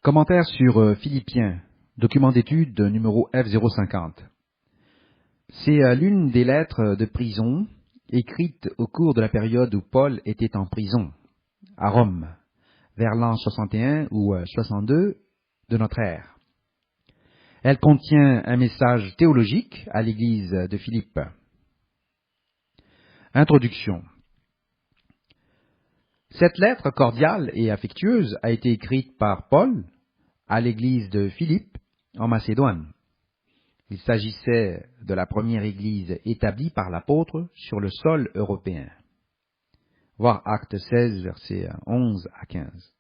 Commentaire sur Philippiens, document d'étude numéro F050. C'est l'une des lettres de prison écrites au cours de la période où Paul était en prison, à Rome, vers l'an 61 ou 62 de notre ère. Elle contient un message théologique à l'église de Philippe. Introduction. Cette lettre cordiale et affectueuse a été écrite par Paul à l'église de Philippe en Macédoine. Il s'agissait de la première église établie par l'apôtre sur le sol européen. Voir Actes 16, versets 11 à 15.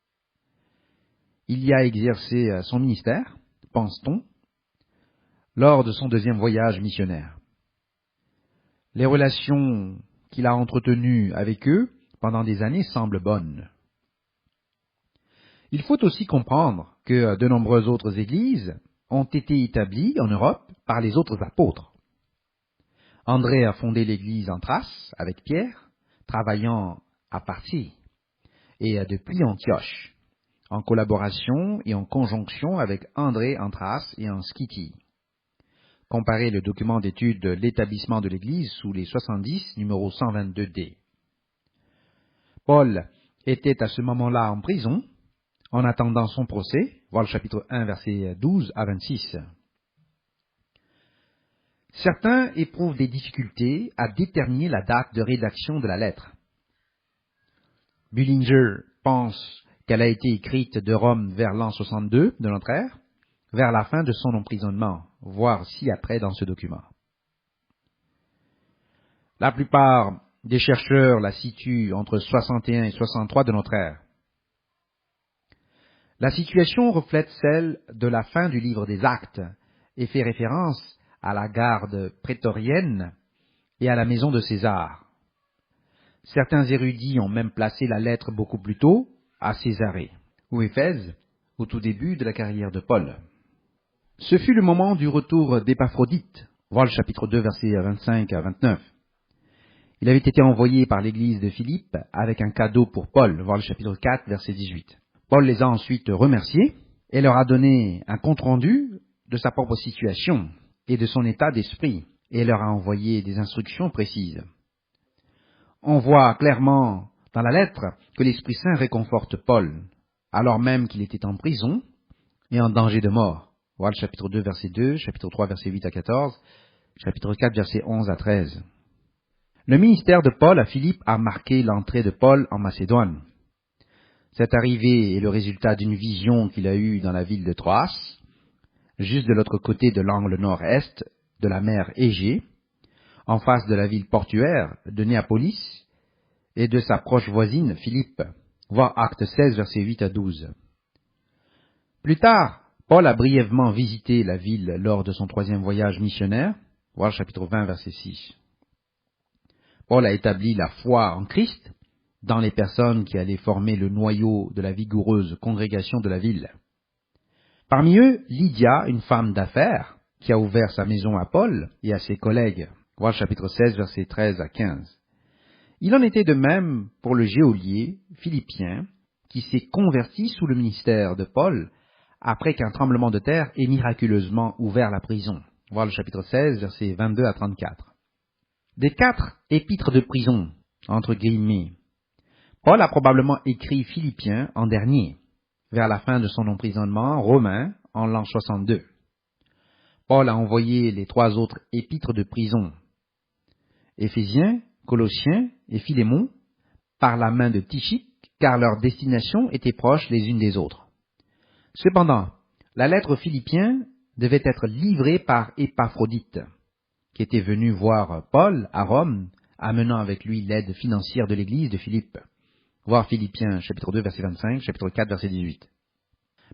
Il y a exercé son ministère, pense-t-on, lors de son deuxième voyage missionnaire. Les relations qu'il a entretenues avec eux pendant des années semblent bonnes. Il faut aussi comprendre que de nombreuses autres églises ont été établies en Europe par les autres apôtres. André a fondé l'église en Thrace avec Pierre, travaillant à Parthie, et depuis Antioche, en collaboration et en conjonction avec André en Thrace et en Scythie. Comparez le document d'étude de l'établissement de l'église sous les 70, numéro 122D. Paul était à ce moment-là en prison, en attendant son procès, voir le chapitre 1, versets 12 à 26. Certains éprouvent des difficultés à déterminer la date de rédaction de la lettre. Bullinger pense qu'elle a été écrite de Rome vers l'an 62 de notre ère, vers la fin de son emprisonnement, voire ci-après dans ce document. La plupart des chercheurs la situent entre 61 et 63 de notre ère. La situation reflète celle de la fin du livre des Actes et fait référence à la garde prétorienne et à la maison de César. Certains érudits ont même placé la lettre beaucoup plus tôt à Césarée, ou Éphèse, au tout début de la carrière de Paul. Ce fut le moment du retour d'Épaphrodite, voir le chapitre 2, versets 25 à 29. Il avait été envoyé par l'église de Philippe avec un cadeau pour Paul, voir le chapitre 4, verset 18. Paul les a ensuite remerciés et leur a donné un compte-rendu de sa propre situation et de son état d'esprit, et leur a envoyé des instructions précises. On voit clairement dans la lettre que l'Esprit Saint réconforte Paul, alors même qu'il était en prison et en danger de mort. Voir le chapitre 2, verset 2, chapitre 3, verset 8 à 14, chapitre 4, verset 11 à 13. Le ministère de Paul à Philippe a marqué l'entrée de Paul en Macédoine. Cette arrivée est le résultat d'une vision qu'il a eue dans la ville de Troas, juste de l'autre côté de l'angle nord-est de la mer Égée, en face de la ville portuaire de Néapolis et de sa proche voisine Philippe, voir Actes 16, versets 8 à 12. Plus tard, Paul a brièvement visité la ville lors de son troisième voyage missionnaire, voir chapitre 20, verset 6. Paul a établi la foi en Christ dans les personnes qui allaient former le noyau de la vigoureuse congrégation de la ville. Parmi eux, Lydia, une femme d'affaires, qui a ouvert sa maison à Paul et à ses collègues, voir chapitre 16, versets 13 à 15. Il en était de même pour le geôlier philippien, qui s'est converti sous le ministère de Paul, après qu'un tremblement de terre ait miraculeusement ouvert la prison, voir le chapitre 16, versets 22 à 34. Des 4 épîtres de prison, entre guillemets, Paul a probablement écrit Philippiens en dernier, vers la fin de son emprisonnement romain en l'an 62. Paul a envoyé les 3 autres épîtres de prison, Éphésiens, Colossiens et Philémon, par la main de Tychique, car leur destination était proche les unes des autres. Cependant, la lettre aux Philippiens devait être livrée par Épaphrodite, qui était venu voir Paul à Rome, amenant avec lui l'aide financière de l'église de Philippe. Voir Philippiens, chapitre 2, verset 25, chapitre 4, verset 18.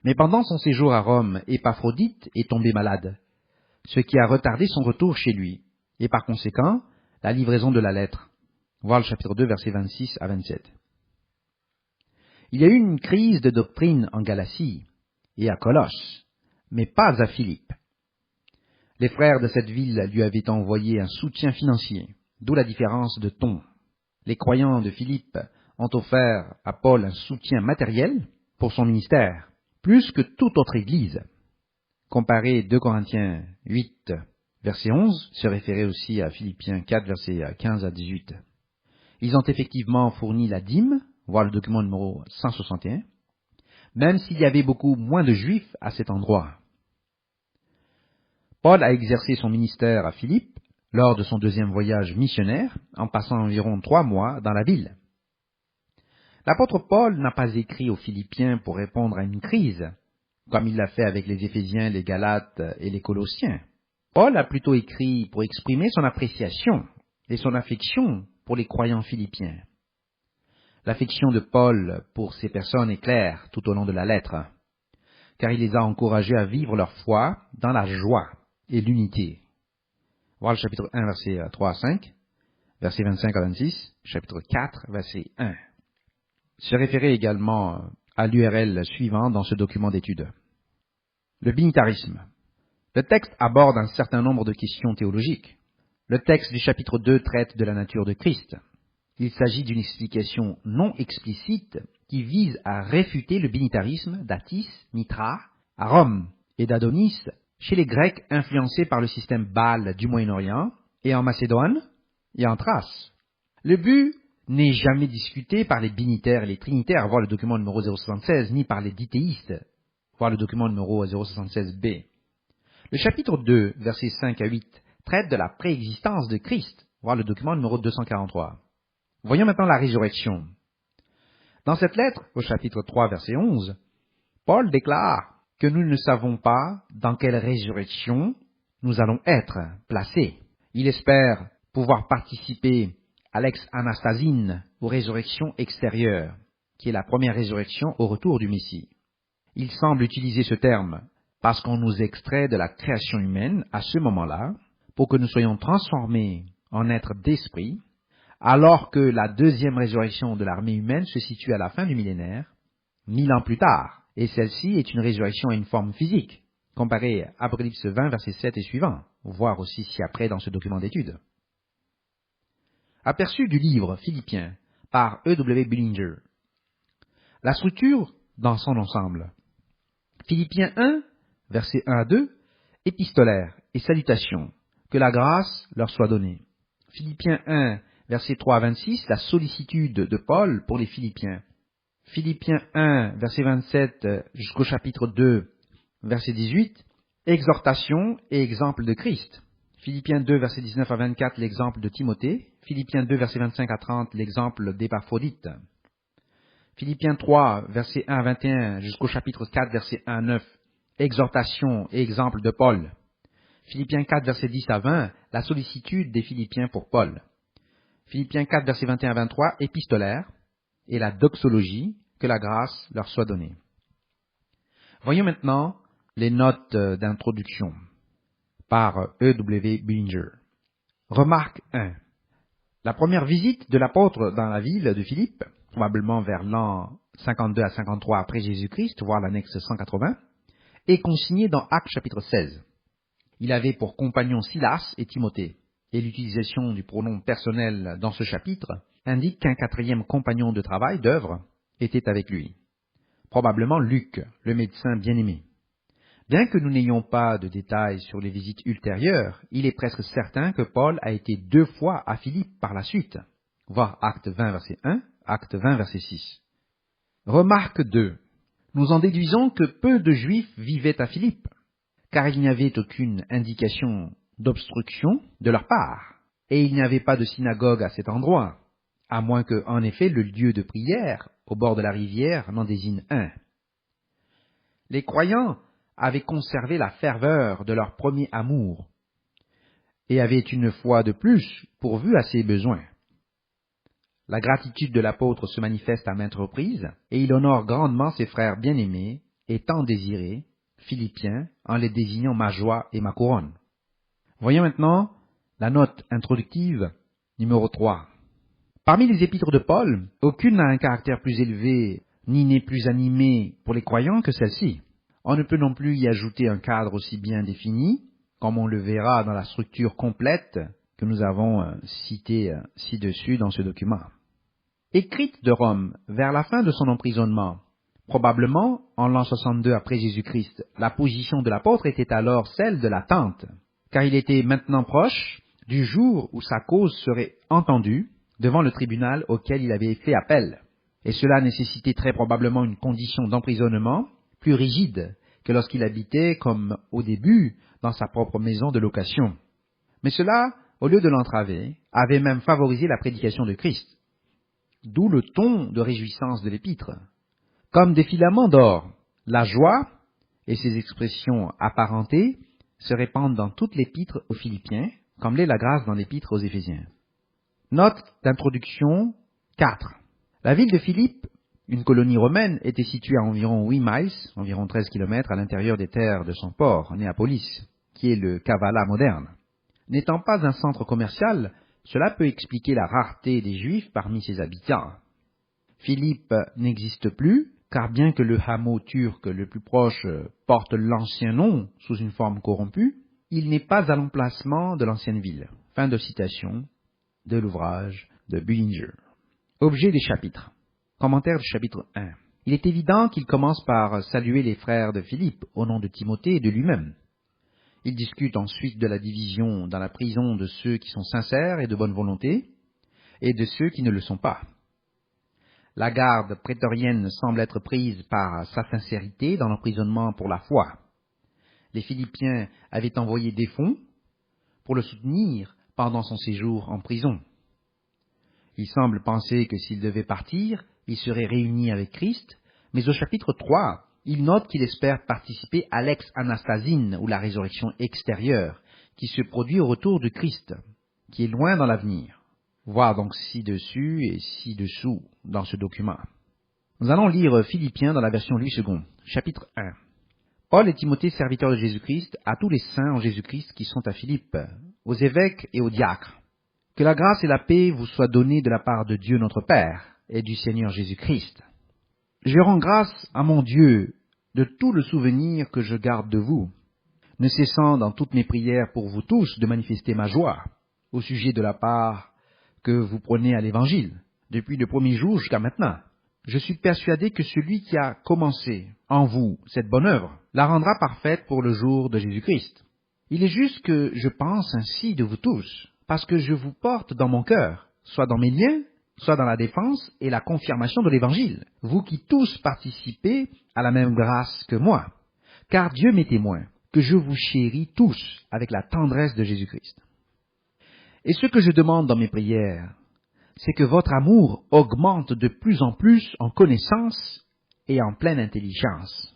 Mais pendant son séjour à Rome, Épaphrodite est tombé malade, ce qui a retardé son retour chez lui, et par conséquent, la livraison de la lettre. Voir le chapitre 2, verset 26 à 27. Il y a eu une crise de doctrine en Galatie et à Colosse, mais pas à Philippe. Les frères de cette ville lui avaient envoyé un soutien financier, d'où la différence de ton. Les croyants de Philippe ont offert à Paul un soutien matériel pour son ministère, plus que toute autre Église. Comparer 2 Corinthiens 8, verset 11, se référait aussi à Philippiens 4, versets 15 à 18. Ils ont effectivement fourni la dîme, voir le document numéro 161, même s'il y avait beaucoup moins de Juifs à cet endroit. Paul a exercé son ministère à Philippe lors de son 2e voyage missionnaire, en passant environ 3 mois dans la ville. L'apôtre Paul n'a pas écrit aux Philippiens pour répondre à une crise, comme il l'a fait avec les Éphésiens, les Galates et les Colossiens. Paul a plutôt écrit pour exprimer son appréciation et son affection pour les croyants philippiens. L'affection de Paul pour ces personnes est claire tout au long de la lettre, car il les a encouragés à vivre leur foi dans la joie et l'unité. Voir le chapitre 1, versets 3 à 5, versets 25 à 26, chapitre 4, verset 1. Se référer également à l'URL suivant dans ce document d'étude. Le binitarisme. Le texte aborde un certain nombre de questions théologiques. Le texte du chapitre 2 traite de la nature de Christ. Il s'agit d'une explication non explicite qui vise à réfuter le binitarisme d'Atis, Mithra, à Rome, et d'Adonis chez les Grecs influencés par le système Baal du Moyen-Orient, et en Macédoine, et en Thrace. Le but n'est jamais discuté par les binitaires et les trinitaires, voir le document numéro 076, ni par les dithéistes, voir le document numéro 076b. Le chapitre 2, versets 5 à 8, traite de la préexistence de Christ, voir le document numéro 243. Voyons maintenant la résurrection. Dans cette lettre, au chapitre 3, verset 11, Paul déclare que nous ne savons pas dans quelle résurrection nous allons être placés. Il espère pouvoir participer à l'ex-anastasine, aux résurrections extérieures, qui est la première résurrection au retour du Messie. Il semble utiliser ce terme parce qu'on nous extrait de la création humaine à ce moment-là, pour que nous soyons transformés en êtres d'esprit, alors que la 2e résurrection de l'armée humaine se situe à la fin du millénaire, 1000 ans plus tard, et celle-ci est une résurrection à une forme physique, comparée à Apocalypse 20, verset 7 et suivant, voir aussi ci-après dans ce document d'étude. Aperçu du livre Philippiens par E.W. Bullinger. La structure dans son ensemble. Philippiens 1, versets 1 à 2, épistolaire et salutations, que la grâce leur soit donnée. Philippiens 1, versets 3 à 26, la sollicitude de Paul pour les Philippiens. Philippiens 1, verset 27 jusqu'au chapitre 2, verset 18, exhortation et exemple de Christ. Philippiens 2, verset 19 à 24, l'exemple de Timothée. Philippiens 2, verset 25 à 30, l'exemple d'Épaphrodite. Philippiens 3, verset 1 à 21, jusqu'au chapitre 4, verset 1 à 9, exhortation et exemple de Paul. Philippiens 4, verset 10 à 20, la sollicitude des Philippiens pour Paul. Philippiens 4, verset 21 à 23, épistolaire, et la doxologie, que la grâce leur soit donnée. Voyons maintenant les notes d'introduction par E.W. Bullinger. Remarque 1. La première visite de l'apôtre dans la ville de Philippe, probablement vers l'an 52 à 53 après Jésus-Christ, voire l'annexe 180, est consignée dans Actes chapitre 16. Il avait pour compagnons Silas et Timothée, et l'utilisation du pronom personnel dans ce chapitre indique qu'un 4e compagnon de travail, d'œuvre, était avec lui. Probablement Luc, le médecin bien-aimé. Bien que nous n'ayons pas de détails sur les visites ultérieures, il est presque certain que Paul a été 2 fois à Philippe par la suite. Voir Acte 20, verset 1, Acte 20, verset 6. Remarque 2. Nous en déduisons que peu de Juifs vivaient à Philippe, car il n'y avait aucune indication d'obstruction de leur part, et il n'y avait pas de synagogue à cet endroit, à moins que, en effet, le lieu de prière, au bord de la rivière, n'en désigne un. Les croyants avaient conservé la ferveur de leur premier amour, et avaient une foi de plus pourvue à ses besoins. La gratitude de l'apôtre se manifeste à maintes reprises, et il honore grandement ses frères bien-aimés et tant désirés, Philippiens, en les désignant ma joie et ma couronne. Voyons maintenant la note introductive numéro 3. Parmi les épîtres de Paul, aucune n'a un caractère plus élevé ni n'est plus animé pour les croyants que celle-ci. On ne peut non plus y ajouter un cadre aussi bien défini, comme on le verra dans la structure complète que nous avons citée ci-dessus dans ce document. Écrite de Rome vers la fin de son emprisonnement Probablement, en l'an 62 après Jésus-Christ, la position de l'apôtre était alors celle de l'attente, car il était maintenant proche du jour où sa cause serait entendue devant le tribunal auquel il avait fait appel. Et cela nécessitait très probablement une condition d'emprisonnement plus rigide que lorsqu'il habitait, comme au début, dans sa propre maison de location. Mais cela, au lieu de l'entraver, avait même favorisé la prédication de Christ. D'où le ton de réjouissance de l'épître. Comme des filaments d'or, la joie et ses expressions apparentées se répandent dans toute l'épître aux Philippiens, comme l'est la grâce dans l'épître aux Éphésiens. Note d'introduction 4. La ville de Philippe, une colonie romaine, était située à environ 8 miles, environ 13 km à l'intérieur des terres de son port, Néapolis, qui est le Kavala moderne. N'étant pas un centre commercial, cela peut expliquer la rareté des Juifs parmi ses habitants. Philippe n'existe plus, car bien que le hameau turc le plus proche porte l'ancien nom sous une forme corrompue, il n'est pas à l'emplacement de l'ancienne ville. Fin de citation de l'ouvrage de Bullinger. Objet des chapitres. Commentaire du chapitre 1. Il est évident qu'il commence par saluer les frères de Philippe au nom de Timothée et de lui-même. Il discute ensuite de la division dans la prison de ceux qui sont sincères et de bonne volonté, et de ceux qui ne le sont pas. La garde prétorienne semble être prise par sa sincérité dans l'emprisonnement pour la foi. Les Philippiens avaient envoyé des fonds pour le soutenir pendant son séjour en prison. Il semble penser que s'il devait partir, il serait réuni avec Christ, mais au chapitre 3, il note qu'il espère participer à l'ex-anastasine, ou la résurrection extérieure, qui se produit au retour de Christ, qui est loin dans l'avenir. Voir donc ci-dessus et ci-dessous dans ce document. Nous allons lire Philippiens dans la version Louis II, chapitre 1. Paul et Timothée, serviteurs de Jésus-Christ, à tous les saints en Jésus-Christ qui sont à Philippe, aux évêques et aux diacres. Que la grâce et la paix vous soient données de la part de Dieu notre Père et du Seigneur Jésus-Christ. Je rends grâce à mon Dieu de tout le souvenir que je garde de vous, ne cessant dans toutes mes prières pour vous tous de manifester ma joie au sujet de la part que vous prenez à l'Évangile, depuis le premier jour jusqu'à maintenant. Je suis persuadé que celui qui a commencé en vous cette bonne œuvre la rendra parfaite pour le jour de Jésus-Christ. Il est juste que je pense ainsi de vous tous, parce que je vous porte dans mon cœur, soit dans mes liens, soit dans la défense et la confirmation de l'Évangile, vous qui tous participez à la même grâce que moi. Car Dieu m'est témoin que je vous chéris tous avec la tendresse de Jésus-Christ. Et ce que je demande dans mes prières, c'est que votre amour augmente de plus en plus en connaissance et en pleine intelligence,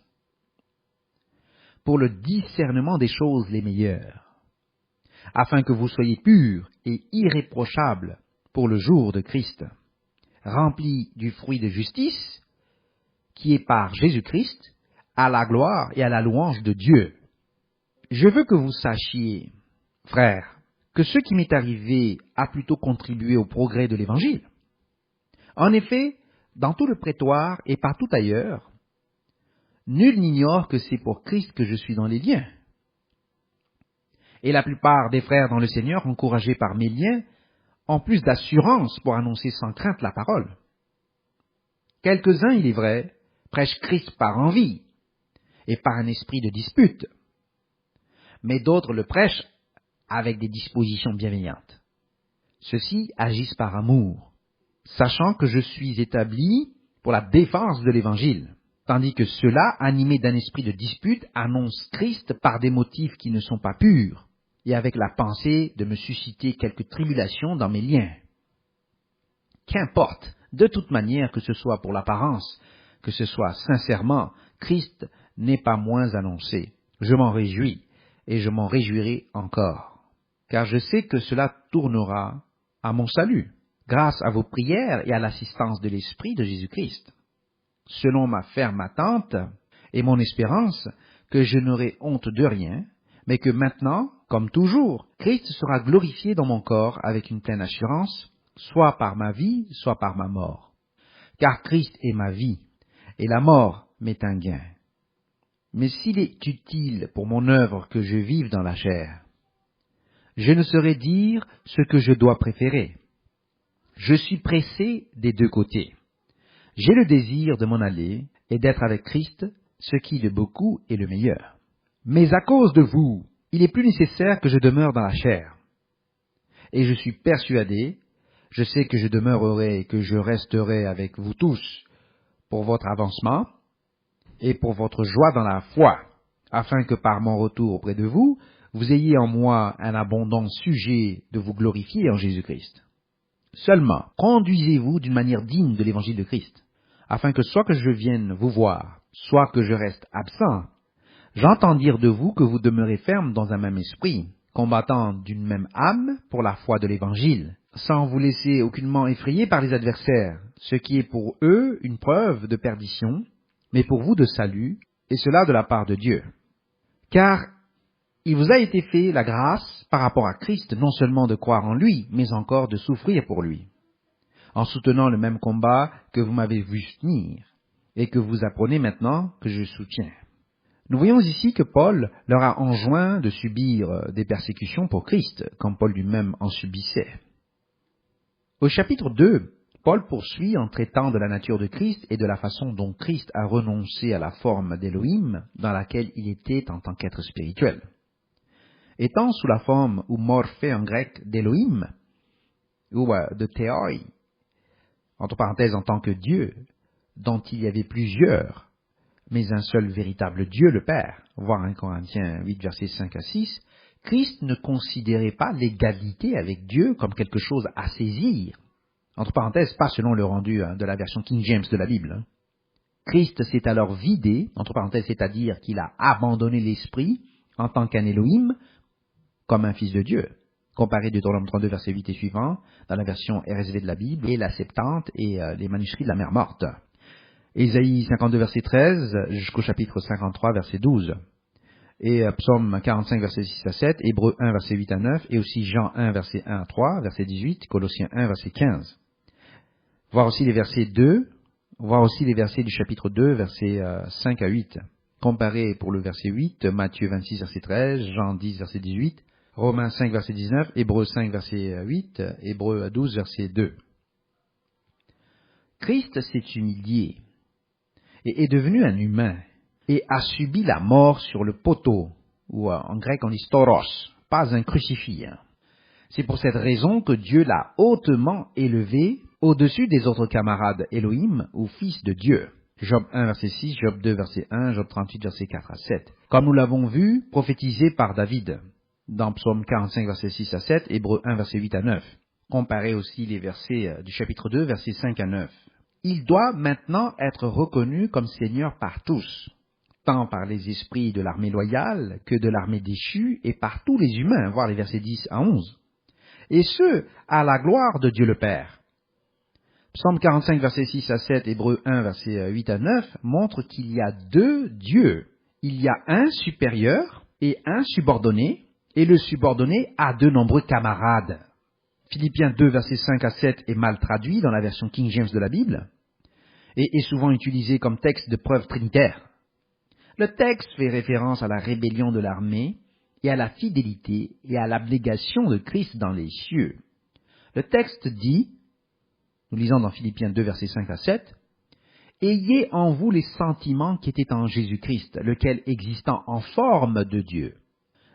pour le discernement des choses les meilleures, afin que vous soyez purs et irréprochables pour le jour de Christ, remplis du fruit de justice, qui est par Jésus-Christ, à la gloire et à la louange de Dieu. Je veux que vous sachiez, frères, que ce qui m'est arrivé a plutôt contribué au progrès de l'Évangile. En effet, dans tout le prétoire et partout ailleurs, nul n'ignore que c'est pour Christ que je suis dans les liens. Et la plupart des frères dans le Seigneur, encouragés par mes liens, ont plus d'assurance pour annoncer sans crainte la parole. Quelques-uns, il est vrai, prêchent Christ par envie et par un esprit de dispute, mais d'autres le prêchent avec des dispositions bienveillantes. Ceux-ci agissent par amour, sachant que je suis établi pour la défense de l'Évangile, tandis que ceux-là, animés d'un esprit de dispute, annoncent Christ par des motifs qui ne sont pas purs, et avec la pensée de me susciter quelques tribulations dans mes liens. Qu'importe, de toute manière, que ce soit pour l'apparence, que ce soit sincèrement, Christ n'est pas moins annoncé. Je m'en réjouis, et je m'en réjouirai encore, car je sais que cela tournera à mon salut, grâce à vos prières et à l'assistance de l'Esprit de Jésus-Christ. Selon ma ferme attente et mon espérance que je n'aurai honte de rien, mais que maintenant, comme toujours, Christ sera glorifié dans mon corps avec une pleine assurance, soit par ma vie, soit par ma mort. Car Christ est ma vie, et la mort m'est un gain. Mais s'il est utile pour mon œuvre que je vive dans la chair, je ne saurais dire ce que je dois préférer. Je suis pressé des deux côtés. J'ai le désir de m'en aller et d'être avec Christ, ce qui de beaucoup est le meilleur. Mais à cause de vous, il est plus nécessaire que je demeure dans la chair. Et je suis persuadé, je sais que je demeurerai et que je resterai avec vous tous pour votre avancement et pour votre joie dans la foi, afin que par mon retour auprès de vous, vous ayez en moi un abondant sujet de vous glorifier en Jésus-Christ. Seulement, conduisez-vous d'une manière digne de l'évangile de Christ, afin que soit que je vienne vous voir, soit que je reste absent, j'entends dire de vous que vous demeurez ferme dans un même esprit, combattant d'une même âme pour la foi de l'Évangile, sans vous laisser aucunement effrayer par les adversaires, ce qui est pour eux une preuve de perdition, mais pour vous de salut, et cela de la part de Dieu. Car il vous a été fait la grâce, par rapport à Christ, non seulement de croire en lui, mais encore de souffrir pour lui, en soutenant le même combat que vous m'avez vu tenir, et que vous apprenez maintenant que je soutiens. Nous voyons ici que Paul leur a enjoint de subir des persécutions pour Christ, comme Paul lui-même en subissait. Au chapitre 2, Paul poursuit en traitant de la nature de Christ et de la façon dont Christ a renoncé à la forme d'Élohim dans laquelle il était en tant qu'être spirituel. Étant sous la forme ou morphée en grec d'Élohim, ou de théoi, entre parenthèses en tant que Dieu, dont il y avait plusieurs, mais un seul véritable Dieu, le Père, voir 1 Corinthiens 8, versets 5 à 6, Christ ne considérait pas l'égalité avec Dieu comme quelque chose à saisir. Entre parenthèses, pas selon le rendu de la version King James de la Bible. Christ s'est alors vidé, entre parenthèses, c'est-à-dire qu'il a abandonné l'esprit en tant qu'un Élohim, comme un fils de Dieu. Comparé Deutéronome 32, verset 8 et suivant, dans la version RSV de la Bible, et la Septante et les manuscrits de la mer morte. Ésaïe 52, verset 13, jusqu'au chapitre 53, verset 12. Et Psaume 45, verset 6 à 7, Hébreux 1, verset 8 à 9, et aussi Jean 1, verset 1 à 3, verset 18, Colossiens 1, verset 15. Voir aussi les versets 2, voir aussi les versets du chapitre 2, versets 5 à 8. Comparé pour le verset 8, Matthieu 26, verset 13, Jean 10, verset 18, Romains 5, verset 19, Hébreux 5, verset 8, Hébreux 12, verset 2. Christ s'est humilié et est devenu un humain, et a subi la mort sur le poteau, ou en grec on dit stauros, pas un crucifix. C'est pour cette raison que Dieu l'a hautement élevé au-dessus des autres camarades Elohim ou fils de Dieu. Job 1, verset 6, Job 2, verset 1, Job 38, verset 4 à 7. Comme nous l'avons vu, prophétisé par David, dans Psaume 45, verset 6 à 7, Hébreux 1, verset 8 à 9. Comparez aussi les versets du chapitre 2, versets 5 à 9. Il doit maintenant être reconnu comme Seigneur par tous, tant par les esprits de l'armée loyale que de l'armée déchue et par tous les humains, voir les versets 10 à 11. Et ce, à la gloire de Dieu le Père. Psaume 45, versets 6 à 7, Hébreux 1, versets 8 à 9, montre qu'il y a deux dieux. Il y a un supérieur et un subordonné, et le subordonné a de nombreux camarades. Philippiens 2, versets 5 à 7 est mal traduit dans la version King James de la Bible, et est souvent utilisé comme texte de preuve trinitaire. Le texte fait référence à la rébellion de l'armée et à la fidélité et à l'abnégation de Christ dans les cieux. Le texte dit, nous lisons dans Philippiens 2, versets 5 à 7, « Ayez en vous les sentiments qui étaient en Jésus-Christ, lequel, existant en forme de Dieu,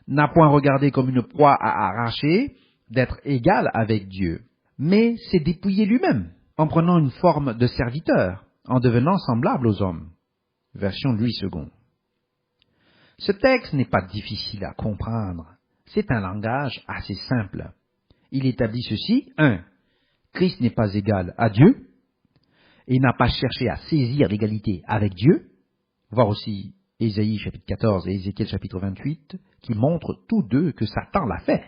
n'a point regardé comme une proie à arracher d'être égal avec Dieu, mais s'est dépouillé lui-même, en prenant une forme de serviteur, en devenant semblable aux hommes. » Version Louis II. Ce texte n'est pas difficile à comprendre. C'est un langage assez simple. Il établit ceci. 1. Christ n'est pas égal à Dieu et n'a pas cherché à saisir l'égalité avec Dieu. Voir aussi Ésaïe chapitre 14 et Ézéchiel chapitre 28 qui montrent tous deux que Satan l'a fait.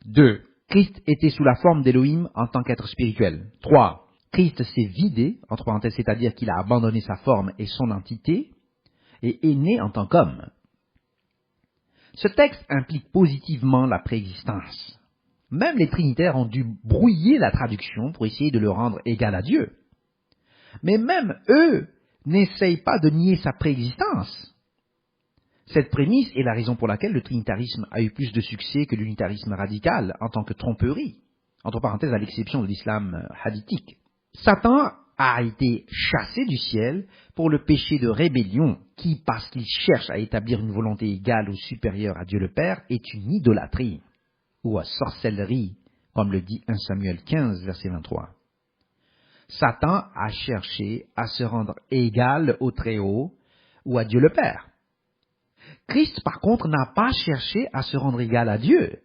2. Christ était sous la forme d'Élohim en tant qu'être spirituel. 3. Christ s'est vidé, entre parenthèses, c'est-à-dire qu'il a abandonné sa forme et son entité, et est né en tant qu'homme. Ce texte implique positivement la préexistence. Même les trinitaires ont dû brouiller la traduction pour essayer de le rendre égal à Dieu. Mais même eux n'essayent pas de nier sa préexistence. Cette prémisse est la raison pour laquelle le trinitarisme a eu plus de succès que l'unitarisme radical en tant que tromperie, entre parenthèses à l'exception de l'islam hadithique. Satan a été chassé du ciel pour le péché de rébellion qui, parce qu'il cherche à établir une volonté égale ou supérieure à Dieu le Père, est une idolâtrie ou à sorcellerie, comme le dit 1 Samuel 15, verset 23. Satan a cherché à se rendre égal au Très-Haut ou à Dieu le Père. Christ, par contre, n'a pas cherché à se rendre égal à Dieu,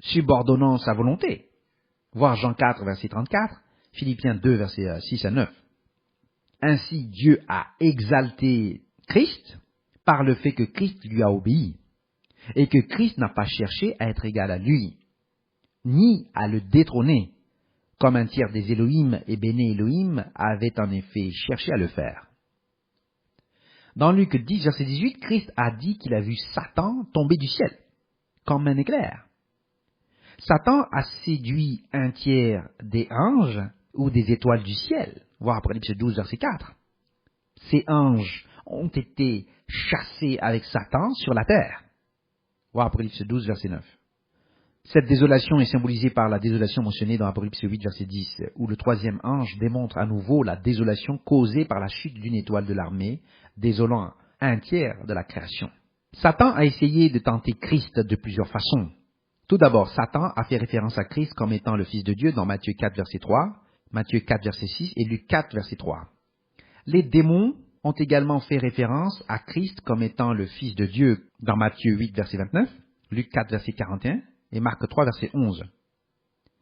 subordonnant sa volonté. Voir Jean 4, verset 34, Philippiens 2, versets 6 à 9. Ainsi, Dieu a exalté Christ par le fait que Christ lui a obéi, et que Christ n'a pas cherché à être égal à lui, ni à le détrôner, comme un tiers des Élohim et Béné Elohim avaient en effet cherché à le faire. Dans Luc 10, verset 18, Christ a dit qu'il a vu Satan tomber du ciel, comme un éclair. Satan a séduit un tiers des anges ou des étoiles du ciel, voir Apocalypse 12, verset 4. Ces anges ont été chassés avec Satan sur la terre, voir Apocalypse 12, verset 9. Cette désolation est symbolisée par la désolation mentionnée dans Apocalypse 8, verset 10, où le troisième ange démontre à nouveau la désolation causée par la chute d'une étoile de l'armée, désolant un tiers de la création. Satan a essayé de tenter Christ de plusieurs façons. Tout d'abord, Satan a fait référence à Christ comme étant le Fils de Dieu dans Matthieu 4, verset 3, Matthieu 4, verset 6 et Luc 4, verset 3. Les démons ont également fait référence à Christ comme étant le Fils de Dieu dans Matthieu 8, verset 29, Luc 4, verset 41 et Marc 3, verset 11.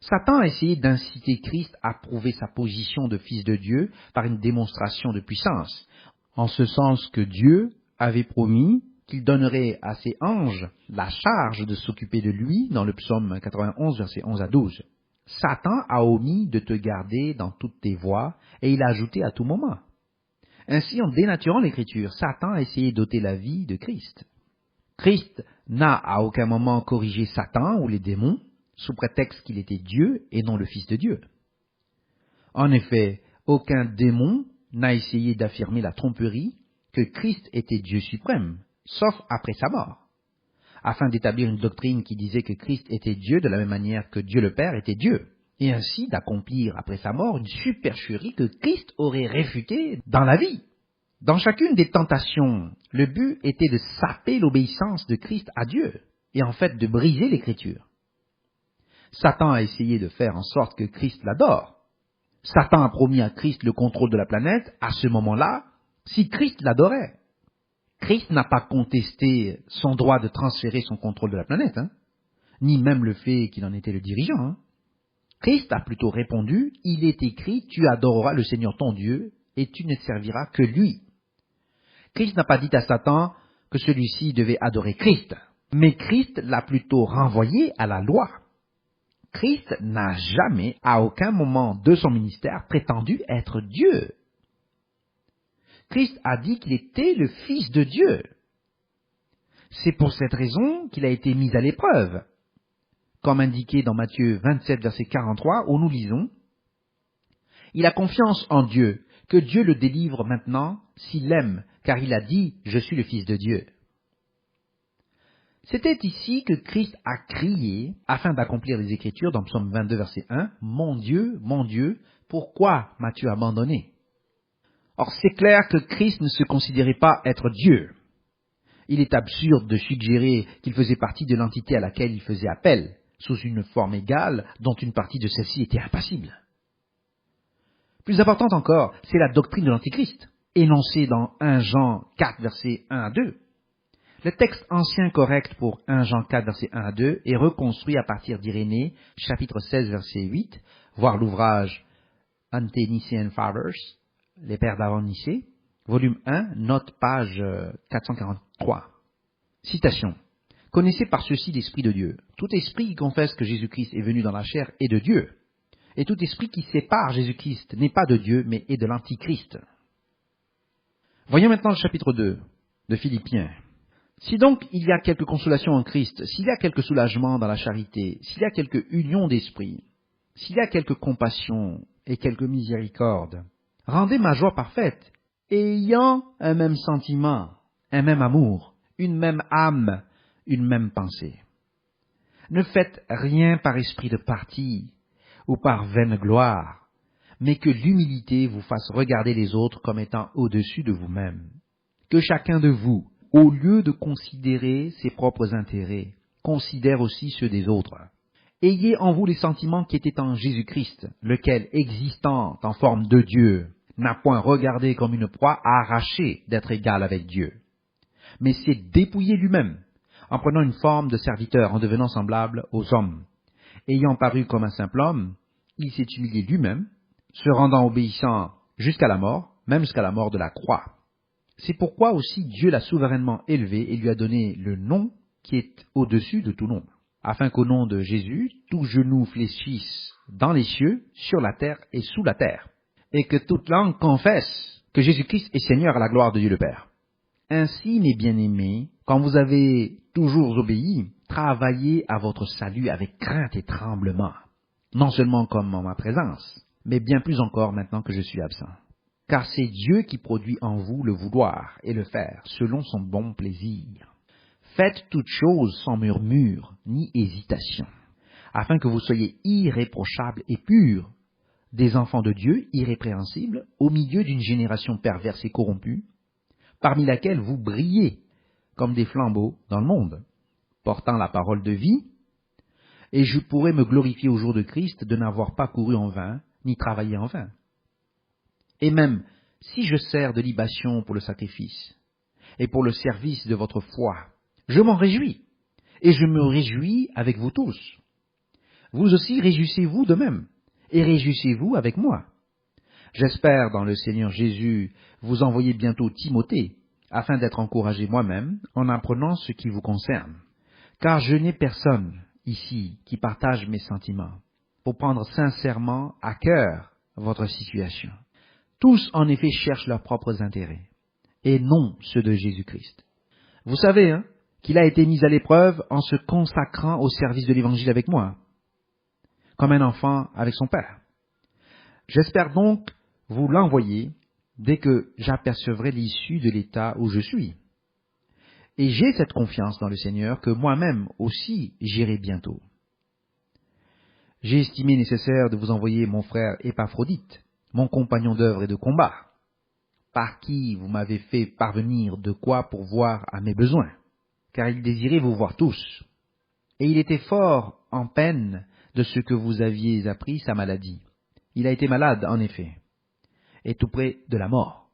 Satan a essayé d'inciter Christ à prouver sa position de Fils de Dieu par une démonstration de puissance, en ce sens que Dieu avait promis qu'il donnerait à ses anges la charge de s'occuper de lui dans le psaume 91, verset 11 à 12. Satan a omis de te garder dans toutes tes voies et il a ajouté à tout moment. Ainsi, en dénaturant l'Écriture, Satan a essayé d'ôter la vie de Christ. Christ n'a à aucun moment corrigé Satan ou les démons sous prétexte qu'il était Dieu et non le Fils de Dieu. En effet, aucun démon n'a essayé d'affirmer la tromperie que Christ était Dieu suprême, sauf après sa mort, afin d'établir une doctrine qui disait que Christ était Dieu de la même manière que Dieu le Père était Dieu, et ainsi d'accomplir après sa mort une supercherie que Christ aurait réfutée dans la vie. Dans chacune des tentations, le but était de saper l'obéissance de Christ à Dieu, et en fait de briser l'Écriture. Satan a essayé de faire en sorte que Christ l'adore. Satan a promis à Christ le contrôle de la planète à ce moment-là, si Christ l'adorait. Christ n'a pas contesté son droit de transférer son contrôle de la planète, ni même le fait qu'il en était le dirigeant. Christ a plutôt répondu, « Il est écrit, tu adoreras le Seigneur ton Dieu, et tu ne serviras que lui. » Christ n'a pas dit à Satan que celui-ci devait adorer Christ, mais Christ l'a plutôt renvoyé à la loi. Christ n'a jamais, à aucun moment de son ministère, prétendu être Dieu. Christ a dit qu'il était le Fils de Dieu. C'est pour cette raison qu'il a été mis à l'épreuve, comme indiqué dans Matthieu 27, verset 43, où nous lisons « Il a confiance en Dieu, que Dieu le délivre maintenant s'il l'aime, car il a dit « Je suis le Fils de Dieu ». C'était ici que Christ a crié, afin d'accomplir les Écritures dans Psaume 22, verset 1, « Mon Dieu, pourquoi m'as-tu abandonné ?» Or, c'est clair que Christ ne se considérait pas être Dieu. Il est absurde de suggérer qu'il faisait partie de l'entité à laquelle il faisait appel, sous une forme égale dont une partie de celle-ci était impassible. Plus importante encore, c'est la doctrine de l'Antichrist, énoncée dans 1 Jean 4, versets 1 à 2. Le texte ancien correct pour 1 Jean 4, versets 1 à 2 est reconstruit à partir d'Irénée, chapitre 16, verset 8, voir l'ouvrage Ante-Nicene Fathers, les pères d'avant-Nicée, volume 1, note page 443. Citation. « Connaissez par ceci l'Esprit de Dieu. Tout esprit qui confesse que Jésus-Christ est venu dans la chair est de Dieu. Et tout esprit qui sépare Jésus-Christ n'est pas de Dieu, mais est de l'Antichrist. » Voyons maintenant le chapitre 2 de Philippiens. Si donc il y a quelque consolation en Christ, s'il y a quelque soulagement dans la charité, s'il y a quelque union d'esprit, s'il y a quelque compassion et quelque miséricorde, rendez ma joie parfaite, ayant un même sentiment, un même amour, une même âme, une même pensée. Ne faites rien par esprit de parti ou par vaine gloire, mais que l'humilité vous fasse regarder les autres comme étant au-dessus de vous-même. Que chacun de vous, au lieu de considérer ses propres intérêts, considère aussi ceux des autres. Ayez en vous les sentiments qui étaient en Jésus-Christ, lequel, existant en forme de Dieu, n'a point regardé comme une proie à arracher d'être égal avec Dieu, mais s'est dépouillé lui-même, en prenant une forme de serviteur, en devenant semblable aux hommes. Ayant paru comme un simple homme, il s'est humilié lui-même, se rendant obéissant jusqu'à la mort, même jusqu'à la mort de la croix. C'est pourquoi aussi Dieu l'a souverainement élevé et lui a donné le nom qui est au-dessus de tout nom, afin qu'au nom de Jésus, tout genou fléchisse dans les cieux, sur la terre et sous la terre, et que toute langue confesse que Jésus-Christ est Seigneur à la gloire de Dieu le Père. Ainsi, mes bien-aimés, quand vous avez toujours obéi, travaillez à votre salut avec crainte et tremblement, non seulement comme en ma présence, mais bien plus encore maintenant que je suis absent. Car c'est Dieu qui produit en vous le vouloir et le faire, selon son bon plaisir. Faites toutes choses sans murmure ni hésitation, afin que vous soyez irréprochables et purs, des enfants de Dieu irrépréhensibles, au milieu d'une génération perverse et corrompue, parmi laquelle vous brillez comme des flambeaux dans le monde, portant la parole de vie, et je pourrais me glorifier au jour de Christ de n'avoir pas couru en vain, ni travaillé en vain. Et même, si je sers de libation pour le sacrifice, et pour le service de votre foi, je m'en réjouis, et je me réjouis avec vous tous. Vous aussi réjouissez-vous de même, et réjouissez-vous avec moi. J'espère dans le Seigneur Jésus vous envoyer bientôt Timothée, afin d'être encouragé moi-même en apprenant ce qui vous concerne. Car je n'ai personne ici qui partage mes sentiments, pour prendre sincèrement à cœur votre situation. Tous en effet cherchent leurs propres intérêts, et non ceux de Jésus-Christ. Vous savez, qu'il a été mis à l'épreuve en se consacrant au service de l'Évangile avec moi, comme un enfant avec son père. J'espère donc vous l'envoyer dès que j'apercevrai l'issue de l'état où je suis. Et j'ai cette confiance dans le Seigneur que moi-même aussi j'irai bientôt. J'ai estimé nécessaire de vous envoyer mon frère Épaphrodite, mon compagnon d'œuvre et de combat, par qui vous m'avez fait parvenir de quoi pourvoir à mes besoins, car il désirait vous voir tous. Et il était fort en peine de ce que vous aviez appris sa maladie. Il a été malade, en effet, et tout près de la mort.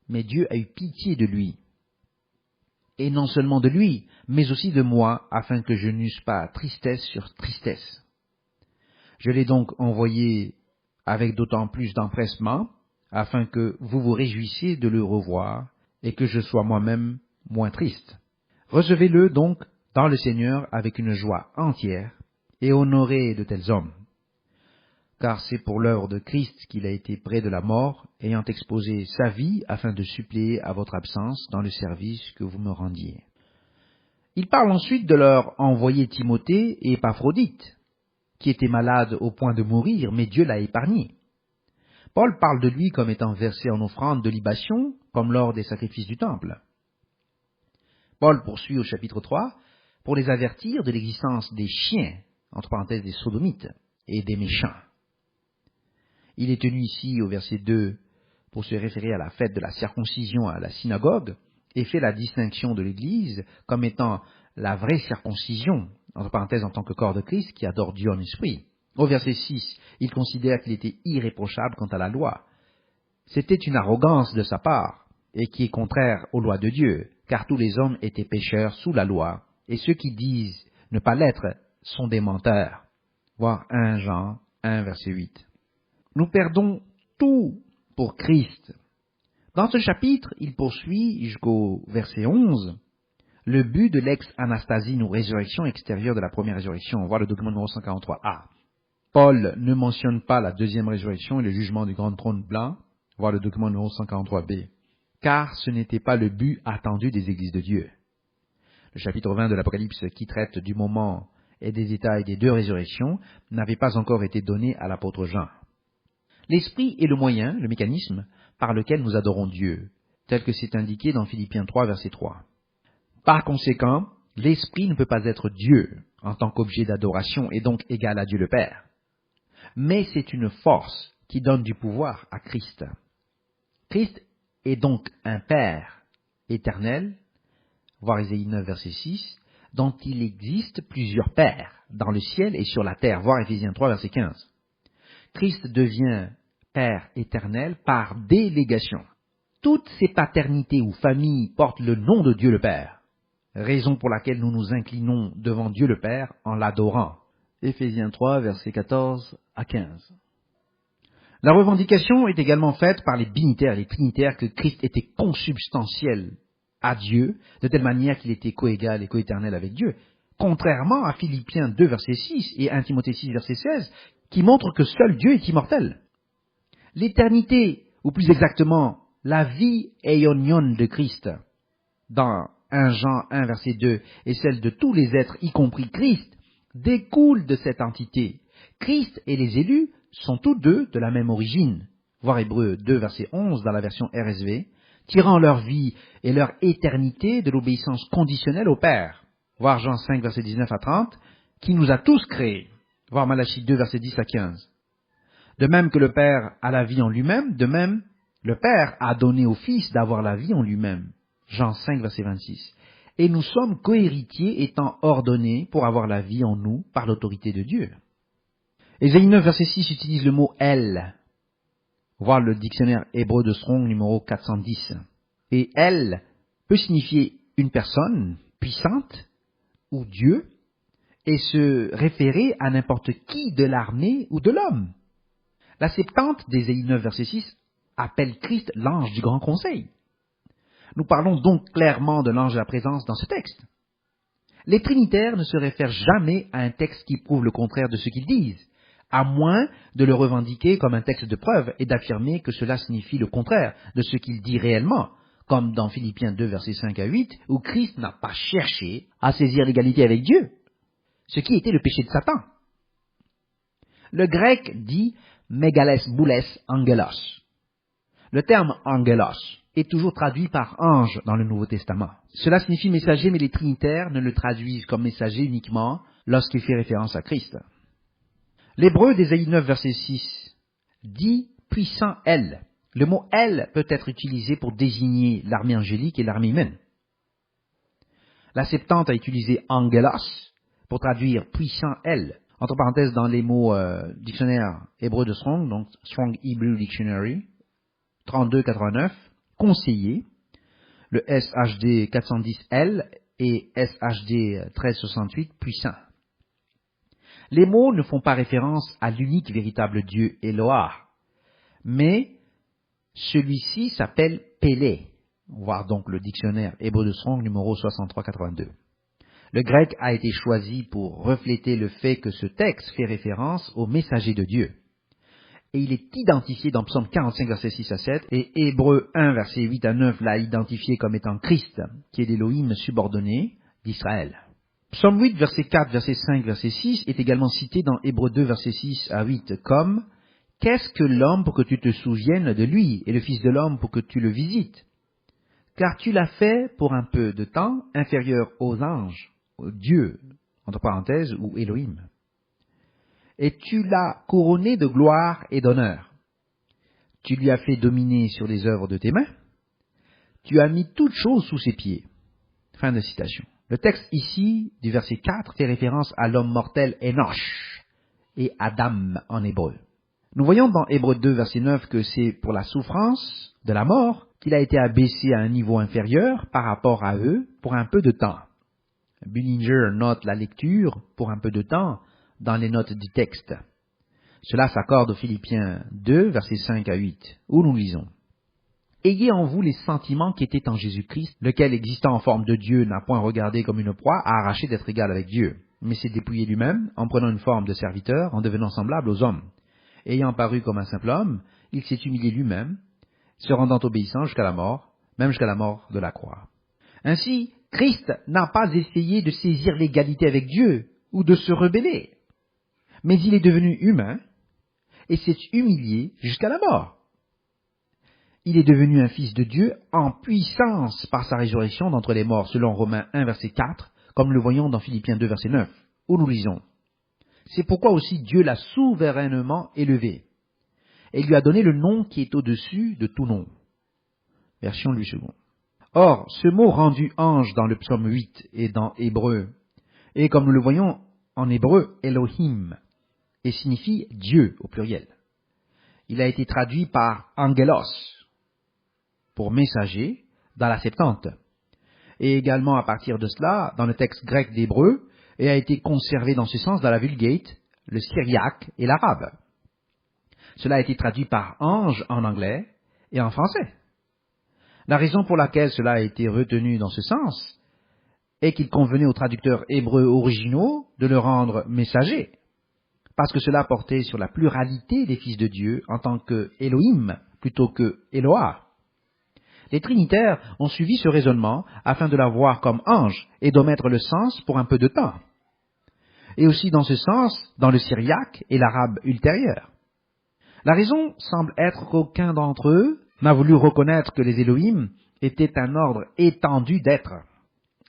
Mais Dieu a eu pitié de lui, et non seulement de lui, mais aussi de moi, afin que je n'eusse pas tristesse sur tristesse. Je l'ai donc envoyé avec d'autant plus d'empressement, afin que vous vous réjouissiez de le revoir, et que je sois moi-même moins triste. Recevez-le donc dans le Seigneur avec une joie entière, et honorez de tels hommes. Car c'est pour l'œuvre de Christ qu'il a été près de la mort, ayant exposé sa vie afin de suppléer à votre absence dans le service que vous me rendiez. Il parle ensuite de leur envoyer Timothée et Épaphrodite, qui était malade au point de mourir, mais Dieu l'a épargné. Paul parle de lui comme étant versé en offrande de libation, comme lors des sacrifices du temple. Paul poursuit au chapitre 3, pour les avertir de l'existence des chiens, entre parenthèses des sodomites, et des méchants. Il est tenu ici au verset 2 pour se référer à la fête de la circoncision à la synagogue et fait la distinction de l'Église comme étant la vraie circoncision, entre parenthèses en tant que corps de Christ qui adore Dieu en esprit. Au verset 6, il considère qu'il était irréprochable quant à la loi. C'était une arrogance de sa part et qui est contraire aux lois de Dieu, car tous les hommes étaient pécheurs sous la loi et ceux qui disent ne pas l'être sont des menteurs. Voir 1 Jean 1 verset 8. Nous perdons tout pour Christ. Dans ce chapitre, il poursuit jusqu'au verset 11 le but de l'ex-anastasie ou résurrection extérieure de la première résurrection. On voit le document numéro 143a. Paul ne mentionne pas la deuxième résurrection et le jugement du grand trône blanc. On voit le document numéro 143b. Car ce n'était pas le but attendu des églises de Dieu. Le chapitre 20 de l'Apocalypse, qui traite du moment et des détails des deux résurrections, n'avait pas encore été donné à l'apôtre Jean. L'esprit est le moyen, le mécanisme, par lequel nous adorons Dieu, tel que c'est indiqué dans Philippiens 3, verset 3. Par conséquent, l'esprit ne peut pas être Dieu en tant qu'objet d'adoration et donc égal à Dieu le Père. Mais c'est une force qui donne du pouvoir à Christ. Christ est donc un Père éternel, voir Ésaïe 9, verset 6, dont il existe plusieurs pères dans le ciel et sur la terre, voir Éphésiens 3, verset 15. Christ devient Père éternel par délégation. Toutes ces paternités ou familles portent le nom de Dieu le Père, raison pour laquelle nous nous inclinons devant Dieu le Père en l'adorant. Éphésiens 3, versets 14 à 15. La revendication est également faite par les binitaires, les trinitaires, que Christ était consubstantiel à Dieu, de telle manière qu'il était coégal et coéternel avec Dieu, contrairement à Philippiens 2, verset 6 et 1 Timothée 6, verset 16, qui montrent que seul Dieu est immortel. L'éternité, ou plus exactement, la vie aionion de Christ, dans 1 Jean 1, verset 2, et celle de tous les êtres, y compris Christ, découle de cette entité. Christ et les élus sont tous deux de la même origine, voir Hébreux 2, verset 11 dans la version RSV, tirant leur vie et leur éternité de l'obéissance conditionnelle au Père, voir Jean 5, verset 19 à 30, qui nous a tous créés, voir Malachie 2, verset 10 à 15. De même que le Père a la vie en lui-même, de même, le Père a donné au Fils d'avoir la vie en lui-même, Jean 5, verset 26. Et nous sommes cohéritiers étant ordonnés pour avoir la vie en nous par l'autorité de Dieu. Ésaïe 9, verset 6 utilise le mot « elle », voir le dictionnaire hébreu de Strong numéro 410. Et « elle » peut signifier une personne puissante ou Dieu, et se référer à n'importe qui de l'armée ou de l'homme. La Septante d'Ésaïe 9, verset 6 appelle Christ l'ange du grand conseil. Nous parlons donc clairement de l'ange de la présence dans ce texte. Les trinitaires ne se réfèrent jamais à un texte qui prouve le contraire de ce qu'ils disent, à moins de le revendiquer comme un texte de preuve et d'affirmer que cela signifie le contraire de ce qu'il dit réellement, comme dans Philippiens 2, versets 5 à 8, où Christ n'a pas cherché à saisir l'égalité avec Dieu, ce qui était le péché de Satan. Le grec dit « megales boules angelos ». Le terme « angelos » est toujours traduit par « ange » dans le Nouveau Testament. Cela signifie messager, mais les trinitaires ne le traduisent comme messager uniquement lorsqu'il fait référence à Christ. L'hébreu d'Ésaïe 9, verset 6 dit « puissant elle ». Le mot « elle » peut être utilisé pour désigner l'armée angélique et l'armée humaine. La Septante a utilisé « angelos » pour traduire « puissant elle ». Entre parenthèses, dans les mots dictionnaire hébreu de Strong, donc Strong Hebrew Dictionary, 3289, conseiller, le SHD 410L et SHD 1368, puissant. Les mots ne font pas référence à l'unique véritable Dieu Eloah, mais celui-ci s'appelle Pélé, voir donc le dictionnaire hébreu de Strong numéro 6382. Le grec a été choisi pour refléter le fait que ce texte fait référence au messager de Dieu. Et il est identifié dans Psaume 45, verset 6 à 7, et Hébreux 1, verset 8 à 9 l'a identifié comme étant Christ, qui est l'Élohim subordonné d'Israël. Psaume 8, verset 4, verset 5, verset 6 est également cité dans Hébreux 2, verset 6 à 8 comme « Qu'est-ce que l'homme pour que tu te souviennes de lui, et le Fils de l'homme pour que tu le visites? Car tu l'as fait pour un peu de temps inférieur aux anges. Dieu, entre parenthèses, ou Elohim. Et tu l'as couronné de gloire et d'honneur. Tu lui as fait dominer sur les œuvres de tes mains. Tu as mis toutes choses sous ses pieds. Fin de citation. Le texte ici, du verset 4, fait référence à l'homme mortel Enoch et Adam en hébreu. Nous voyons dans Hébreux 2, verset 9, que c'est pour la souffrance de la mort qu'il a été abaissé à un niveau inférieur par rapport à eux pour un peu de temps. Bullinger note la lecture pour un peu de temps dans les notes du texte. Cela s'accorde aux Philippiens 2, versets 5 à 8, où nous lisons « Ayez en vous les sentiments qui étaient en Jésus-Christ, lequel, existant en forme de Dieu, n'a point regardé comme une proie à arracher d'être égal avec Dieu, mais s'est dépouillé lui-même, en prenant une forme de serviteur, en devenant semblable aux hommes. Ayant paru comme un simple homme, il s'est humilié lui-même, se rendant obéissant jusqu'à la mort, même jusqu'à la mort de la croix. Ainsi, Christ n'a pas essayé de saisir l'égalité avec Dieu ou de se rebeller, mais il est devenu humain et s'est humilié jusqu'à la mort. Il est devenu un fils de Dieu en puissance par sa résurrection d'entre les morts, selon Romains 1, verset 4, comme nous le voyons dans Philippiens 2, verset 9, où nous lisons « C'est pourquoi aussi Dieu l'a souverainement élevé et lui a donné le nom qui est au-dessus de tout nom. Version Louis II. Or, ce mot rendu ange dans le psaume 8 et dans Hébreu, et comme nous le voyons en hébreu, Elohim, et signifie Dieu au pluriel. Il a été traduit par angelos, pour messager, dans la Septante, et également à partir de cela dans le texte grec d'Hébreu, et a été conservé dans ce sens dans la Vulgate, le syriaque et l'arabe. Cela a été traduit par ange en anglais et en français. La raison pour laquelle cela a été retenu dans ce sens est qu'il convenait aux traducteurs hébreux originaux de le rendre messager, parce que cela portait sur la pluralité des fils de Dieu en tant que Elohim plutôt que Eloah. Les trinitaires ont suivi ce raisonnement afin de la voir comme ange et d'omettre le sens pour un peu de temps. Et aussi dans ce sens, dans le syriaque et l'arabe ultérieur. La raison semble être qu'aucun d'entre eux n'a voulu reconnaître que les Elohim étaient un ordre étendu d'êtres.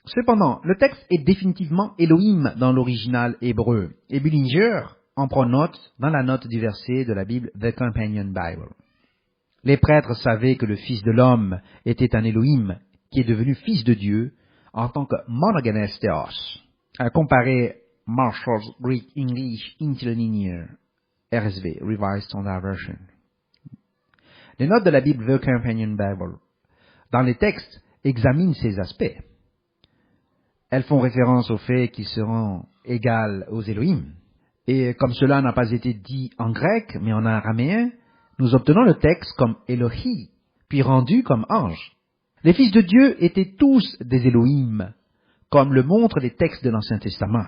Cependant, le texte est définitivement Elohim dans l'original hébreu, et Bullinger en prend note dans la note du verset de la Bible The Companion Bible. Les prêtres savaient que le Fils de l'homme était un Elohim qui est devenu Fils de Dieu en tant que monogenes theos. Comparez Marshall's Greek English Interlinear, RSV, Revised Standard Version. Les notes de la Bible The Companion Bible, dans les textes, examinent ces aspects. Elles font référence au fait qu'ils seront égaux aux Elohim. Et comme cela n'a pas été dit en grec, mais en araméen, nous obtenons le texte comme Elohi, puis rendu comme ange. Les fils de Dieu étaient tous des Elohim, comme le montrent les textes de l'Ancien Testament.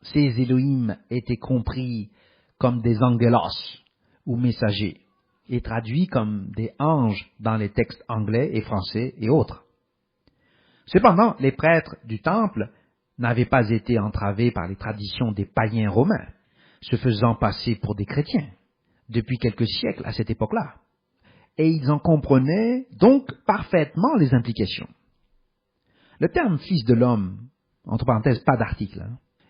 Ces Elohim étaient compris comme des angelos, ou messagers, et traduits comme des anges dans les textes anglais et français et autres. Cependant, les prêtres du temple n'avaient pas été entravés par les traditions des païens romains, se faisant passer pour des chrétiens, depuis quelques siècles à cette époque-là. Et ils en comprenaient donc parfaitement les implications. Le terme « fils de l'homme », entre parenthèses, pas d'article,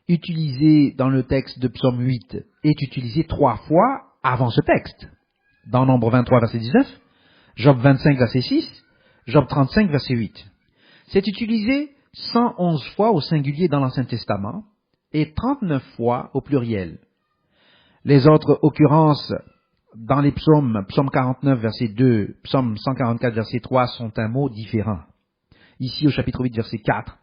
utilisé dans le texte de Psaume 8, est utilisé 3 fois avant ce texte. Dans Nombre 23, verset 19, Job 25, verset 6, Job 35, verset 8. C'est utilisé 111 fois au singulier dans l'Ancien Testament et 39 fois au pluriel. Les autres occurrences dans les psaumes, psaume 49, verset 2, psaume 144, verset 3, sont un mot différent. Ici, au chapitre 8, verset 4,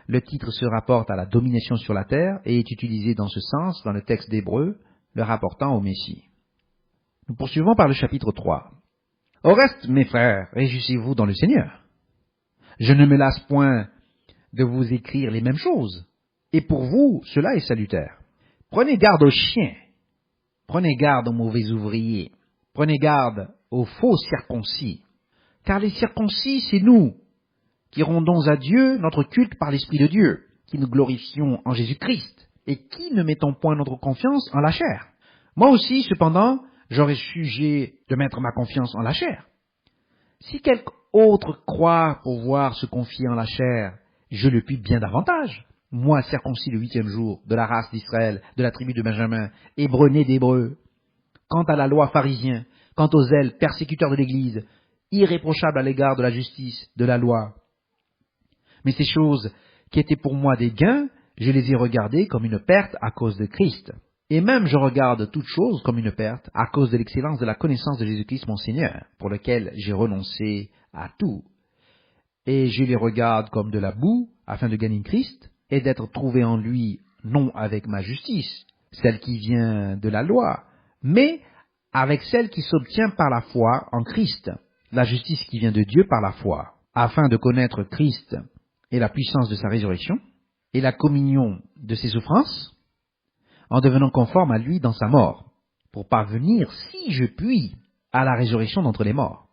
le titre se rapporte à la domination sur la terre et est utilisé dans ce sens dans le texte d'Hébreu, le rapportant au Messie. Nous poursuivons par le chapitre 3. Au reste, mes frères, réjouissez-vous dans le Seigneur. Je ne me lasse point de vous écrire les mêmes choses, et pour vous, cela est salutaire. Prenez garde aux chiens, prenez garde aux mauvais ouvriers, prenez garde aux faux circoncis, car les circoncis, c'est nous, qui rendons à Dieu notre culte par l'Esprit de Dieu, qui nous glorifions en Jésus-Christ, et qui ne mettons point notre confiance en la chair. Moi aussi, cependant, j'aurais sujet de mettre ma confiance en la chair. Si quelque autre croit pouvoir se confier en la chair, je le puis bien davantage. Moi, circoncis le 8e jour, de la race d'Israël, de la tribu de Benjamin, hébreu né d'Hébreux. Quant à la loi pharisien, quant aux zèles persécuteurs de l'Église, irréprochable à l'égard de la justice, de la loi. Mais ces choses qui étaient pour moi des gains, je les ai regardées comme une perte à cause de Christ. Et même je regarde toutes choses comme une perte à cause de l'excellence de la connaissance de Jésus-Christ mon Seigneur, pour lequel j'ai renoncé à tout. Et je les regarde comme de la boue, afin de gagner Christ, et d'être trouvé en lui, non avec ma justice, celle qui vient de la loi, mais avec celle qui s'obtient par la foi en Christ, la justice qui vient de Dieu par la foi, afin de connaître Christ et la puissance de sa résurrection, et la communion de ses souffrances, en devenant conforme à lui dans sa mort, pour parvenir, si je puis, à la résurrection d'entre les morts.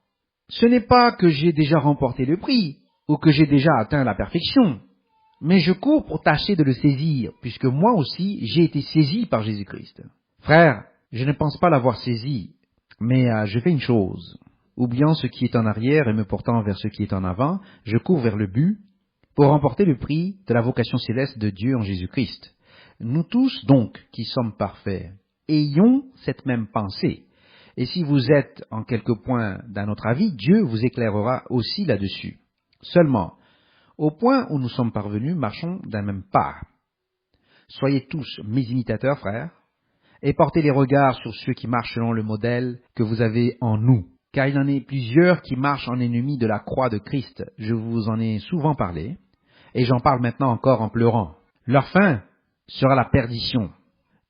Ce n'est pas que j'ai déjà remporté le prix, ou que j'ai déjà atteint la perfection, mais je cours pour tâcher de le saisir, puisque moi aussi j'ai été saisi par Jésus-Christ. Frère, je ne pense pas l'avoir saisi, mais je fais une chose. Oubliant ce qui est en arrière et me portant vers ce qui est en avant, je cours vers le but, pour remporter le prix de la vocation céleste de Dieu en Jésus-Christ. Nous tous, donc, qui sommes parfaits, ayons cette même pensée. Et si vous êtes en quelque point d'un autre avis, Dieu vous éclairera aussi là-dessus. Seulement, au point où nous sommes parvenus, marchons d'un même pas. Soyez tous mes imitateurs, frères, et portez les regards sur ceux qui marchent selon le modèle que vous avez en nous. Car il y en a plusieurs qui marchent en ennemis de la croix de Christ. Je vous en ai souvent parlé, et j'en parle maintenant encore en pleurant. Leur fin sera la perdition.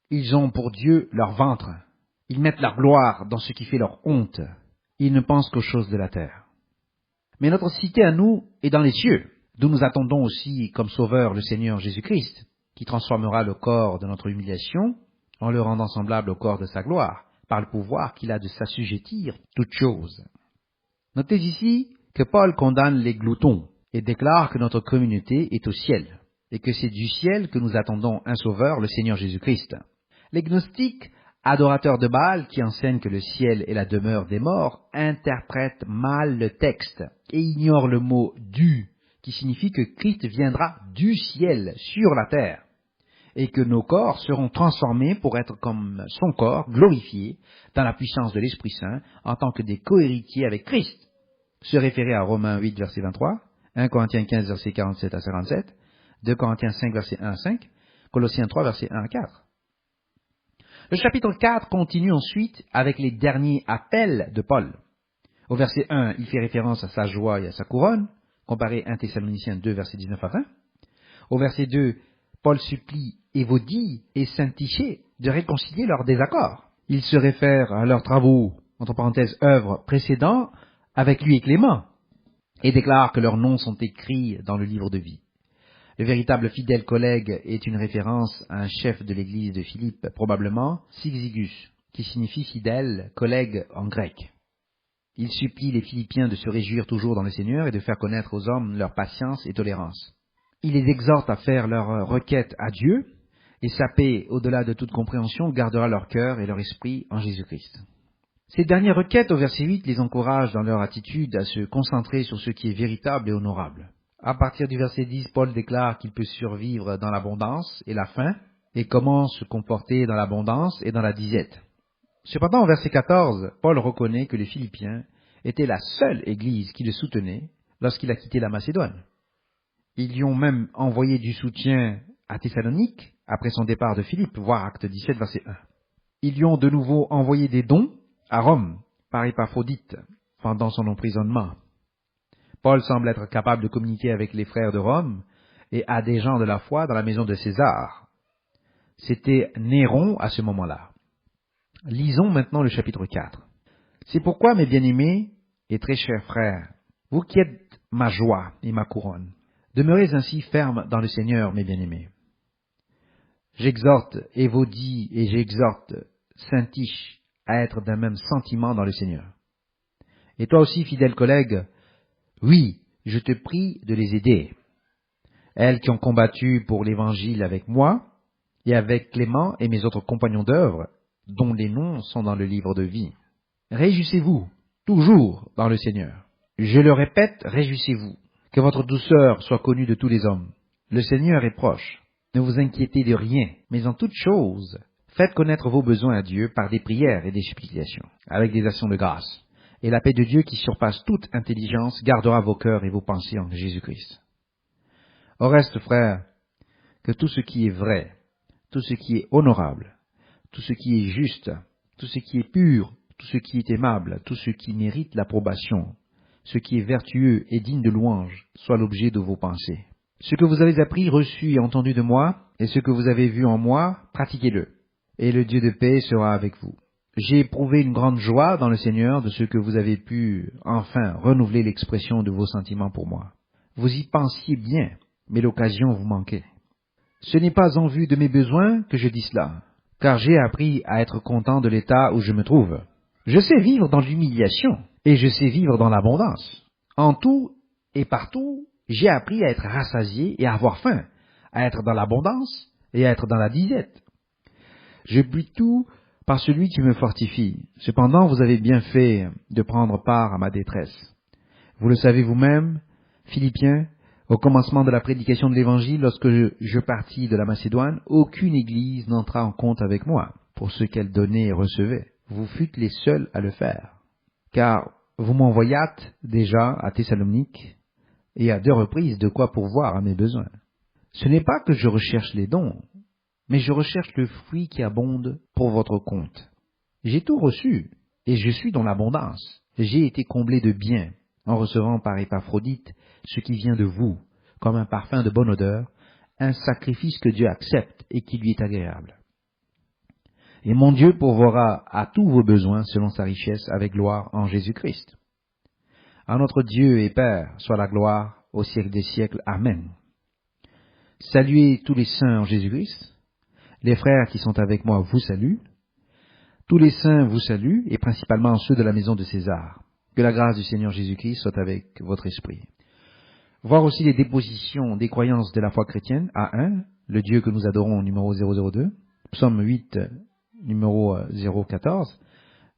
Ils ont pour Dieu leur ventre. Ils mettent leur gloire dans ce qui fait leur honte. Ils ne pensent qu'aux choses de la terre. Mais notre cité à nous est dans les cieux, d'où nous attendons aussi comme sauveur le Seigneur Jésus-Christ, qui transformera le corps de notre humiliation en le rendant semblable au corps de sa gloire, par le pouvoir qu'il a de s'assujettir toutes choses. Notez ici que Paul condamne les gloutons et déclare que notre communauté est au ciel, et que c'est du ciel que nous attendons un sauveur, le Seigneur Jésus-Christ. Les gnostiques, adorateurs de Baal, qui enseignent que le ciel est la demeure des morts, interprètent mal le texte et ignorent le mot « du », qui signifie que Christ viendra du ciel sur la terre, et que nos corps seront transformés pour être comme son corps, glorifiés, dans la puissance de l'Esprit Saint, en tant que des cohéritiers avec Christ. Se référer à Romains 8, verset 23, 1 Corinthiens 15, verset 47 à 47, 2 Corinthiens 5, verset 1 à 5, Colossiens 3, verset 1 à 4. Le chapitre 4 continue ensuite avec les derniers appels de Paul. Au verset 1, il fait référence à sa joie et à sa couronne, comparé à 1 Thessaloniciens 2, verset 19 à 20. Au verset 2, Paul supplie Évodie et Syntyché de réconcilier leurs désaccords. Il se réfère à leurs travaux, entre parenthèses, œuvres précédents, avec lui et Clément, et déclare que leurs noms sont écrits dans le livre de vie. Le véritable fidèle collègue est une référence à un chef de l'église de Philippe, probablement Syzygus, qui signifie fidèle, collègue en grec. Il supplie les Philippiens de se réjouir toujours dans le Seigneur et de faire connaître aux hommes leur patience et tolérance. Il les exhorte à faire leur requête à Dieu, et sa paix, au-delà de toute compréhension, gardera leur cœur et leur esprit en Jésus-Christ. Ces dernières requêtes, au verset 8, les encouragent dans leur attitude à se concentrer sur ce qui est véritable et honorable. À partir du verset 10, Paul déclare qu'il peut survivre dans l'abondance et la faim, et comment se comporter dans l'abondance et dans la disette. Cependant, au verset 14, Paul reconnaît que les Philippiens étaient la seule église qui le soutenait lorsqu'il a quitté la Macédoine. Ils lui ont même envoyé du soutien à Thessalonique après son départ de Philippe, voir Acte 17, verset 1. Ils lui ont de nouveau envoyé des dons à Rome par Épaphrodite pendant son emprisonnement. Paul semble être capable de communiquer avec les frères de Rome et à des gens de la foi dans la maison de César. C'était Néron à ce moment-là. Lisons maintenant le chapitre 4. C'est pourquoi, mes bien-aimés et très chers frères, vous qui êtes ma joie et ma couronne, demeurez ainsi fermes dans le Seigneur, mes bien-aimés. J'exhorte Évodie et j'exhorte Syntyche à être d'un même sentiment dans le Seigneur. Et toi aussi, fidèle collègue, oui, je te prie de les aider. Elles qui ont combattu pour l'Évangile avec moi, et avec Clément et mes autres compagnons d'œuvre, dont les noms sont dans le livre de vie. Réjouissez-vous, toujours dans le Seigneur. Je le répète, réjouissez-vous. Que votre douceur soit connue de tous les hommes. Le Seigneur est proche. Ne vous inquiétez de rien, mais en toute chose, faites connaître vos besoins à Dieu par des prières et des supplications, avec des actions de grâce. Et la paix de Dieu qui surpasse toute intelligence gardera vos cœurs et vos pensées en Jésus-Christ. Au reste, frères, que tout ce qui est vrai, tout ce qui est honorable, tout ce qui est juste, tout ce qui est pur, tout ce qui est aimable, tout ce qui mérite l'approbation, ce qui est vertueux et digne de louange, soit l'objet de vos pensées. Ce que vous avez appris, reçu et entendu de moi, et ce que vous avez vu en moi, pratiquez-le, et le Dieu de paix sera avec vous. J'ai éprouvé une grande joie dans le Seigneur de ce que vous avez pu, enfin, renouveler l'expression de vos sentiments pour moi. Vous y pensiez bien, mais l'occasion vous manquait. Ce n'est pas en vue de mes besoins que je dis cela, car j'ai appris à être content de l'état où je me trouve. Je sais vivre dans l'humiliation, et je sais vivre dans l'abondance. En tout et partout, j'ai appris à être rassasié et à avoir faim, à être dans l'abondance et à être dans la disette. Je puis tout par celui qui me fortifie. Cependant, vous avez bien fait de prendre part à ma détresse. Vous le savez vous-même, Philippiens, au commencement de la prédication de l'Évangile, lorsque je partis de la Macédoine, aucune église n'entra en compte avec moi pour ce qu'elle donnait et recevait. vous fûtes les seuls à le faire. Car vous m'envoyâtes déjà à Thessalonique, et à 2 reprises de quoi pourvoir à mes besoins. Ce n'est pas que je recherche les dons, mais je recherche le fruit qui abonde pour votre compte. J'ai tout reçu, et je suis dans l'abondance. J'ai été comblé de bien, en recevant par Épaphrodite ce qui vient de vous, comme un parfum de bonne odeur, un sacrifice que Dieu accepte et qui lui est agréable. Et mon Dieu pourvoira à tous vos besoins selon sa richesse avec gloire en Jésus-Christ. À notre Dieu et Père soit la gloire au siècle des siècles. Amen. Saluez tous les saints en Jésus-Christ. Les frères qui sont avec moi vous saluent. Tous les saints vous saluent, et principalement ceux de la maison de César. Que la grâce du Seigneur Jésus-Christ soit avec votre esprit. Voir aussi les dépositions des croyances de la foi chrétienne à 1, le Dieu que nous adorons, numéro 002, Psaume 8, numéro 014,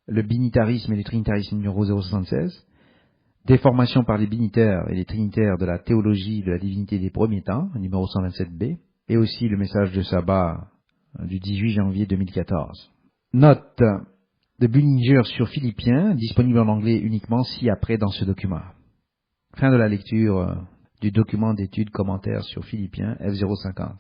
le binitarisme et le trinitarisme, numéro 076, déformation par les binitaires et les trinitaires de la théologie de la divinité des premiers temps, numéro 127b, et aussi le message de sabbat du 18 janvier 2014. Note de Bullinger sur Philippiens, disponible en anglais uniquement ci-après dans ce document. Fin de la lecture du document d'études commentaires sur Philippiens F050.